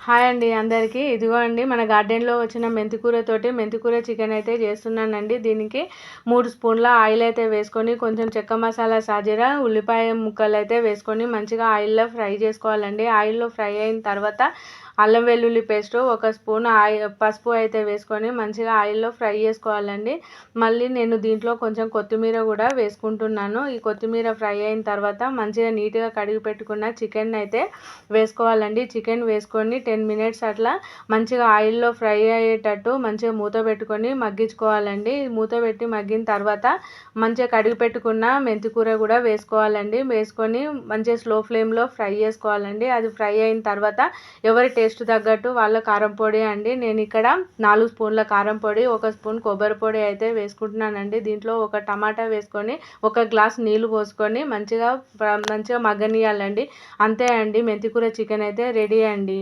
Hi అండి అందరికీ. ఇదిగో అండి మన గార్డెన్‌లో వచ్చిన మెంతికూరతోటి మెంతికూర చికెన్ అయితే చేస్తున్నానండి. దీనికి 3 స్పూన్ల ఆయిల్ అయితే వేసుకొని, కొంచెం చెక్క మసాలా, సాజీరా, ఉల్లిపాయ ముక్కలు అయితే వేసుకొని మంచిగా ఆయిల్‌లో ఫ్రై చేసుకోవాలండి. ఆయిల్‌లో ఫ్రై అయిన తర్వాత అల్లం వెల్లుల్లి పేస్టు, 1 స్పూన్ పసుపు అయితే వేసుకొని మంచిగా ఆయిల్‌లో ఫ్రై చేసుకోవాలండి. మళ్ళీ నేను దీంట్లో కొంచెం కొత్తిమీర కూడా వేసుకుంటున్నాను. ఈ కొత్తిమీర ఫ్రై అయిన తర్వాత మంచిగా నీట్‌గా కడిగి పెట్టుకున్న చికెన్ అయితే వేసుకోవాలండి. చికెన్ వేసుకొని 10 మినిట్స్ అట్లా మంచిగా ఆయిల్‌లో ఫ్రై అయ్యేటట్టు మంచిగా మూత పెట్టుకొని మగ్గించుకోవాలండి. మూత పెట్టి మగ్గిన తర్వాత మంచిగా కడిగి పెట్టుకున్న మెంతికూర కూడా వేసుకోవాలండి. వేసుకొని మంచిగా స్లో ఫ్లేమ్‌లో ఫ్రై చేసుకోవాలండి. అది ఫ్రై అయిన తర్వాత ఎవరి టేస్ట్ తగ్గట్టు వాళ్ళ కారం పొడి అండి. నేను ఇక్కడ 4 స్పూన్ల కారం పొడి, 1 స్పూన్ కొబ్బరి పొడి అయితే వేసుకుంటున్నానండి. దీంట్లో ఒక టమాటా వేసుకొని, 1 గ్లాస్ నీళ్లు పోసుకొని మంచిగా మగ్గనియాలండి. అంతే అండి, మెంతికూర చికెన్ అయితే రెడీ అండి.